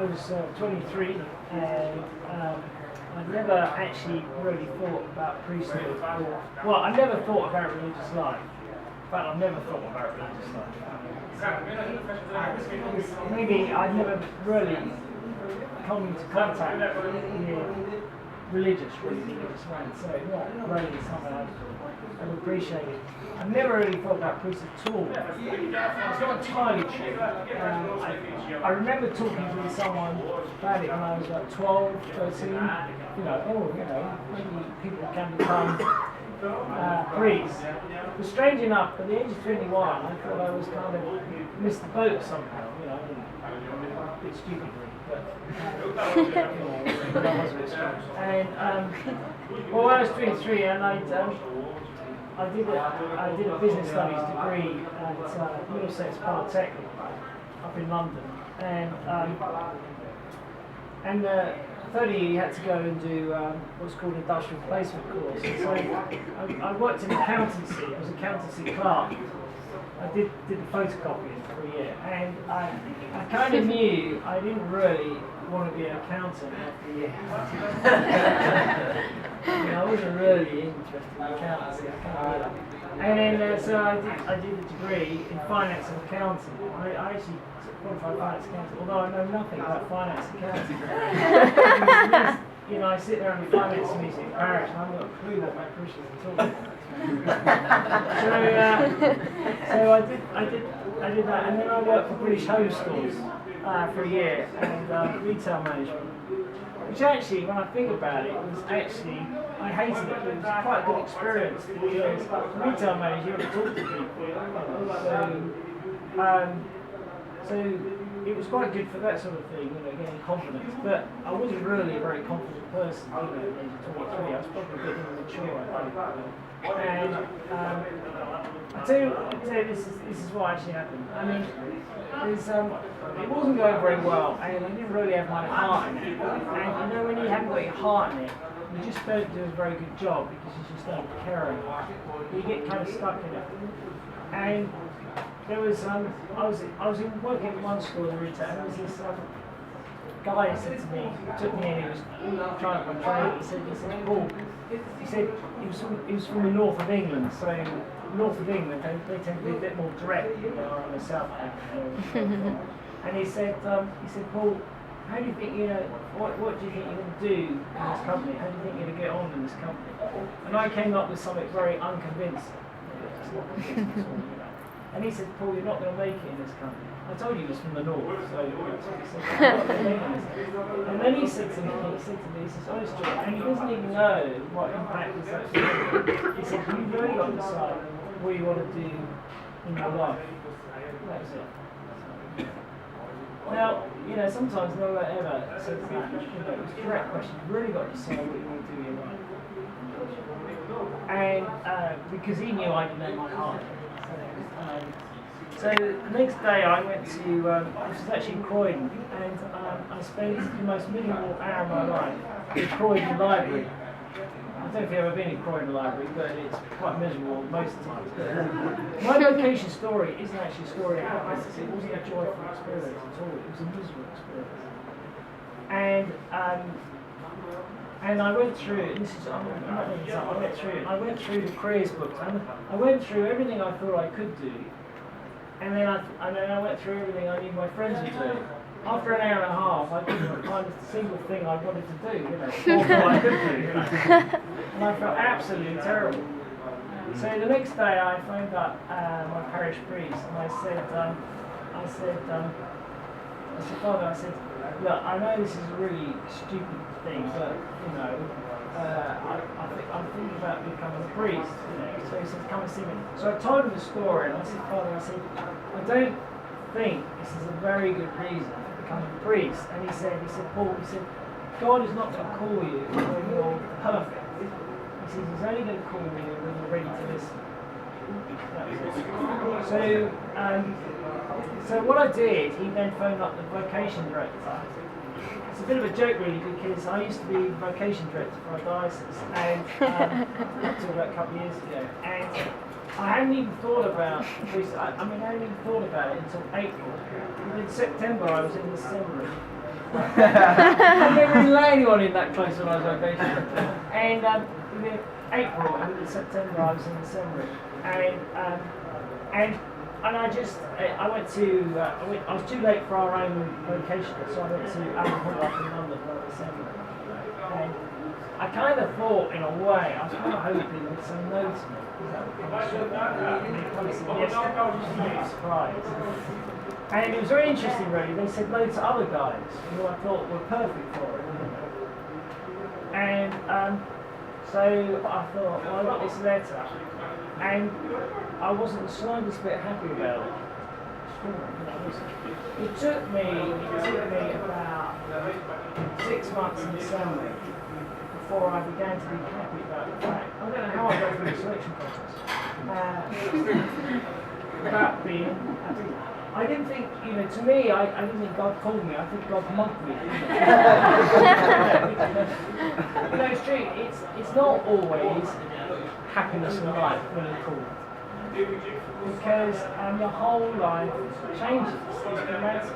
was 23, and I'd never actually really thought about priesthood. Well, I never thought about religious life. In fact, I've never thought about religious life. Maybe I'd never really come into contact with religious friends. So not really something I've appreciated. I've never really thought about priesthood at all. It's not entirely true. I remember talking to someone about it when I was like 12, 13. Maybe people can become priests. But strange enough, at the age of 21, I thought I was kind of missed the boat somehow. A bit stupidly. But I was a bit strange. And when I was 23, and I did a business studies degree at Middlesex Polytechnic up in London, and the third year you had to go and do what's called industrial placement course. And so I worked in accountancy. I was an accountancy clerk. I did the photocopying for a year, and I kind of knew I didn't really want to be an accountant after a year. I wasn't really interested in accountancy. And then so I did a degree in finance and accounting. I actually qualified finance accounting, although I know nothing about finance accounting. I sit there in the finance meeting in Paris, and I haven't got a clue what my Christians are talking about. So I did that, and then I worked for British Home Stores for a year and retail management. Which actually, when I think about it, was actually I hated it. It was quite a good experience because retail manager, you have to talk to people. So it was quite good for that sort of thing, getting confidence. But I wasn't really a very confident person, at the age of 23. I was probably a bit immature, I think. And I tell you, this is what actually happened. I mean, it wasn't going very well, and I didn't really have my heart in it. And when you haven't got your heart in it, you just don't do a very good job because you just don't care enough. You get kind of stuck in it. And there was I was working at one school in retail, and there was this guy who said to me, took me in, he was trying to train. He said, Paul. He said he was from the north of England, so north of England they tend to be a bit more direct than they are in the south of England. And he said, Paul, how do you think what do you think you're going to do in this company? How do you think you're going to get on in this company? And I came up with something very unconvincing. And he said, Paul, you're not going to make it in this company. I told you he was from the north, so and then he said to me, he says, honest John, and he doesn't even know what impact this actually has. He said, you've really got to decide what you want to do in your life. That was it. Now, sometimes no one ever says that. It's a direct question. You've really got to decide what you want to do in your life. And because he knew I didn't know my heart. So the next day I went to, this was actually in Croydon, and I spent the most miserable hour of my life in Croydon Library. I don't know if you've ever been in Croydon Library, but it's quite miserable most of the time. But my vocation story isn't actually a story of happiness. It wasn't a joyful experience at all. It was a miserable experience. And I went through, and this is, I'm not making this up, I went through the careers books, and I went through everything I thought I could do, and then I went through everything I knew my friends would do. After an hour and a half, I couldn't find a single thing I wanted to do, or what I could do, and I felt absolutely terrible. So the next day I phoned up my parish priest, and I said, Father, look, I know this is a really stupid thing, but I'm thinking about becoming a priest. So he said, come and see me. So I told him the story, and I said, Father, I don't think this is a very good reason for becoming a priest. And he said, Paul, God is not going to call you when you're perfect. He says He's only going to call you when you're ready to listen. So what I did, he then phoned up the vocation director. It's a bit of a joke really, because I used to be vocation director for our diocese, and up to about a couple of years ago, and I hadn't even thought about it until April. In September I was in the seminary, I never really let anyone in that close when I was vocations. And in April and September I was in the seminary, and I went to I was too late for our own vocation, so I went to Alan Hall up in London for the seminary. And I kind of thought, in a way, I was kind of hoping they'd say no to me. And they kind of said yes, I was surprised. And it was very interesting, really. They said no to other guys who I thought were perfect for it. And so I thought, well, I got this letter, and I wasn't the slightest bit happy about it. It took me about 6 months in the seminary before I began to be happy about the fact. I don't know how I go through the selection process. About being happy. I didn't think, to me, I didn't think God called me. I think God mugged me. It's true. It's not always happiness in life when you're called. Because your whole life changes. It's dramatic.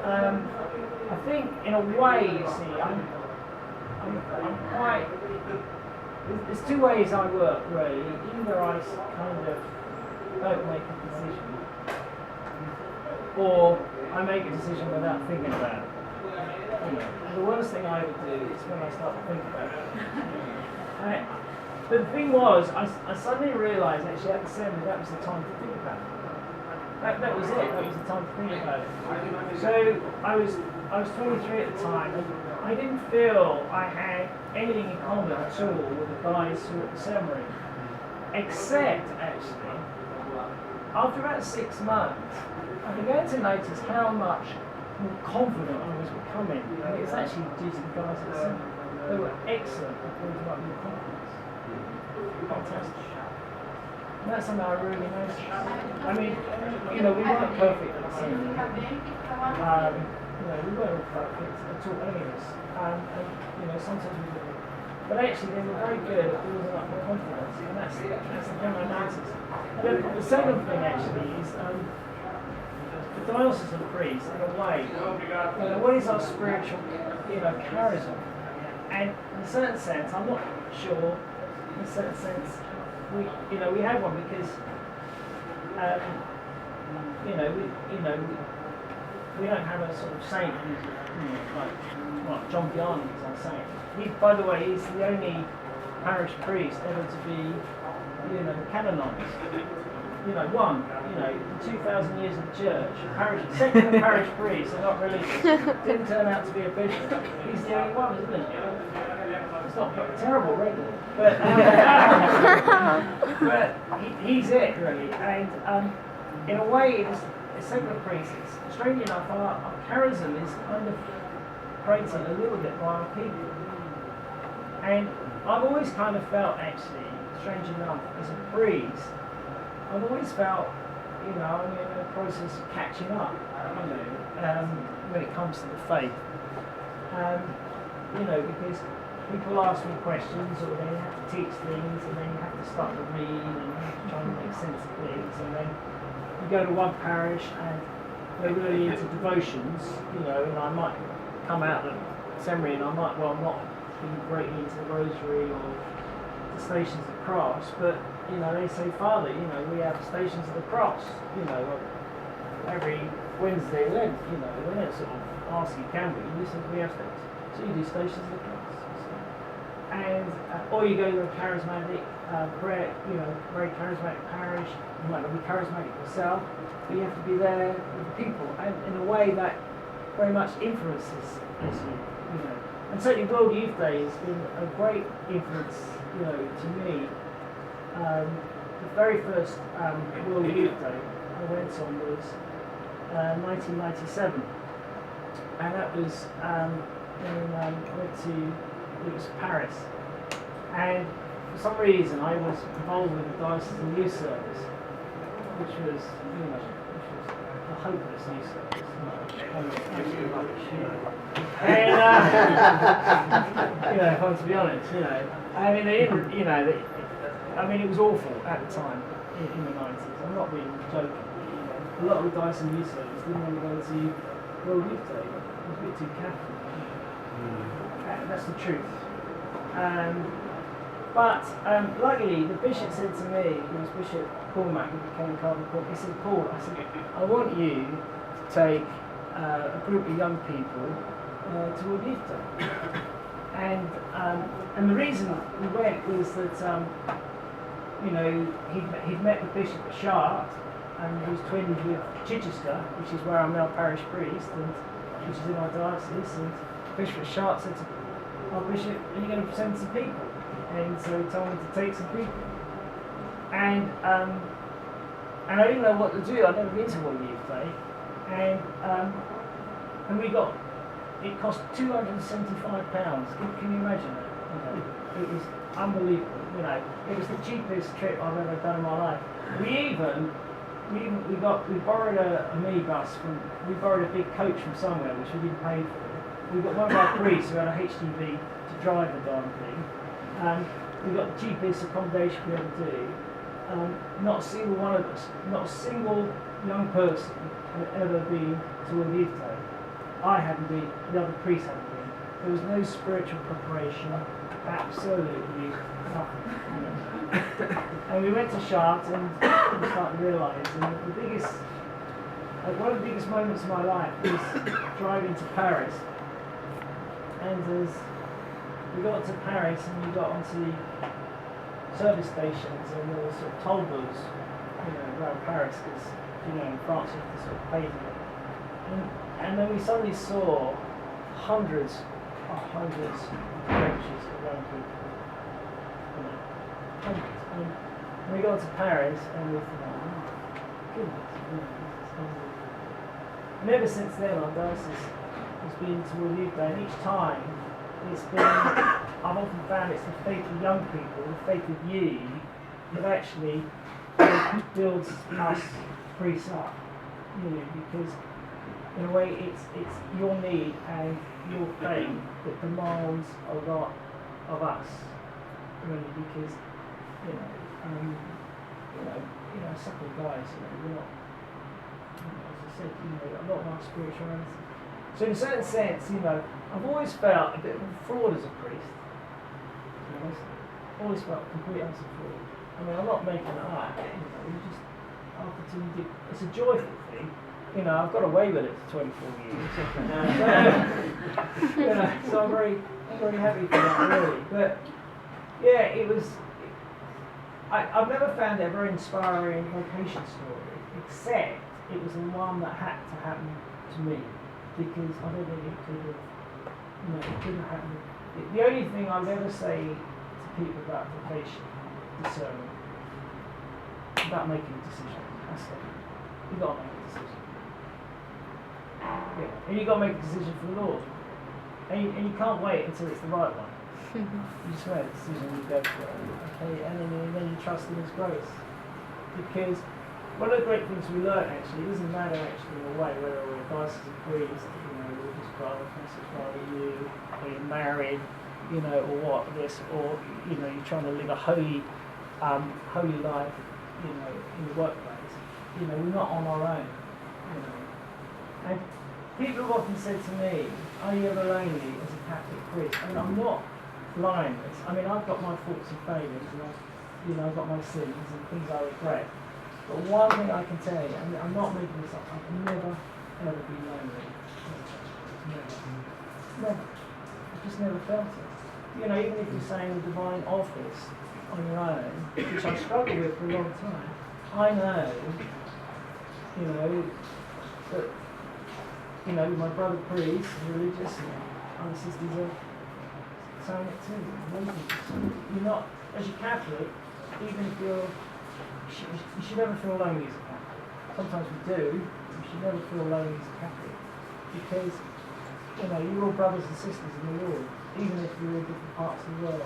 I think, in a way, you see, I'm quite. There's two ways I work, really. Either I kind of don't make a decision, or I make a decision without thinking about it. The worst thing I would do is when I start to think about it. But the thing was, I suddenly realised actually at the seminary that was the time to think about it. That was it. That was the time to think about it. So I was 23 at the time, and I didn't feel I had anything in common at all with the guys who were at the seminary, except actually after about 6 months, I began to notice how much more confident I was becoming. And it was actually due to the guys at the seminary. They were excellent at building up your confidence. Fantastic. And that's something I really noticed. I mean, we weren't perfect at the seminary. We weren't all perfect at all, any of us. And sometimes we were. But actually, they were very good at building up their confidence, and that's the thing I noticed. The second thing, actually, is the diocesan priest, in a way, what is our spiritual, charism? And in a certain sense, I'm not sure. In a certain sense, we have one because, we don't have a sort of saint who's, like John Vianney is our saint. He, by the way, he's the only parish priest ever to be, canonised. One, in 2,000 years of the church, second parish priest, they're not religious, didn't turn out to be a bishop. He's the only one, isn't he? It's not a terrible record, but he's it, really. And in a way, it's second priest. Strangely enough, our charism is kind of created a little bit by our people. And I've always kind of felt, actually, strange enough, as a priest, I've always felt, I'm in a process of catching up, when it comes to the faith. Because people ask me questions, or they have to teach things, and then you have to start to read, and you have to try and make sense of things, and then you go to one parish, and they're really into devotions, and I might come out of the seminary, and I might, not be greatly into the rosary or the Stations of the Cross, but they say, Father, we have Stations of the Cross, every Wednesday Lent, they don't sort of ask you, can we? You said we have Stations. So you do Stations of the Cross. And, or you go to a charismatic prayer, very charismatic parish, you might not be charismatic yourself, but you have to be there with the people, and in a way that very much influences you. And certainly World Youth Day has been a great influence, to me. The very first World Youth Day I went on was 1997, and that was when I went to, it was Paris, and for some reason I was involved with the diocesan youth service, which was a hopeless youth service. And to be honest, it was awful at the time in the 90s. I'm not being joking. A lot of the diocesan youth service didn't want to go to World Youth Day. It was a bit too Catholic. That's the truth. But luckily, the bishop said to me, it was Bishop Cormac who became Cardinal Cormac, he said, Paul, I said, I want you to take a group of young people to World Youth Day. And the reason we went was that, he'd met the bishop at Chartres, and he was twinned with Chichester, which is where I'm now parish priest, and which is in our diocese. And Bishop of Chartres said to our bishop, are you going to send some people? And so he told me to take some people. And I didn't know what to do. I'd never been to World Youth Day. And we got, it cost £275. Can you imagine that? It was unbelievable. It was the cheapest trip I've ever done in my life. We borrowed we borrowed a big coach from somewhere which we didn't pay for. We got one of our priests who had a HGV to drive the darn thing. We got the cheapest accommodation we ever do. Not a single one of us, not a single young person had ever been to World Youth Day. I hadn't been, the other priests hadn't been. There was no spiritual preparation, absolutely nothing. And we went to Chartres and we started to realise, and one of the biggest moments of my life was driving to Paris. And as we got to Paris and we got onto the service stations and there were sort of toll booths, around Paris, because in France you have to sort of pay for it. And then we suddenly saw hundreds of benches of young people. Hundreds. And we got to Paris and we thought, oh, goodness, this is unbelievable. And ever since then our diocese has been to World Youth Day, and each time it's been, I've often found it's the faith of young people, the faith of you, that actually builds us priests up. Because in a way it's your need and your faith that demands a lot of us, really, because a couple of guys, we're not, as I said, a lot of our spirituality. So in a certain sense, I've always felt a bit of a fraud as a priest. Always felt completely as a fraud. I'm not making it up. You just it's a joyful thing. I've got away with it for 24 years. So I'm very happy for that, really. But yeah, it was. I've never found it a very inspiring vocation story, except it was the one that had to happen to me, because I don't think it could have. It couldn't happen. The only thing I'll ever say to people about vocation, discernment, about making a decision. That's it. You've got to make a decision. Yeah. And you've got to make a decision for the Lord. And you can't wait until it's the right one. You just make a decision and you go for it. Okay? And then you trust in His grace. Because one of the great things we learn, actually, it doesn't matter actually in a way whether we're a diocese priest, religious brother, priestess brother, or you're married, or what, or you're trying to live a holy life, in the workplace. We're not on our own. And people have often said to me, "Are you ever lonely as a Catholic priest?" I'm not lying. I've got my faults and failures, and I've got my sins and things I regret. But one thing I can tell you, I'm not making this up. I've never ever been lonely. Never. I've just never felt it. Even if you're saying the divine office on your own, which I struggled with for a long time, I know, that, my brother priest is religious, and other sisters are saying it too. You're not, as a Catholic, even if you should never feel lonely as a Catholic. Sometimes we do, you should never feel lonely as a Catholic, because you're all brothers and sisters in the Lord, even if you're in different parts of the world.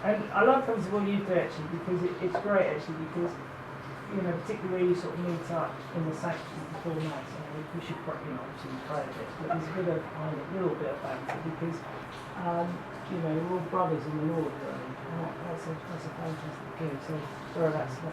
And I love coming to World Youth Day actually, because it's great actually, because particularly where you sort of meet up in the sanctuary before Mass. We should obviously pray a bit, but there's a little bit of banter, because we're all brothers in the Lord, really. And that's a fantastic thing. So sorry, that's me.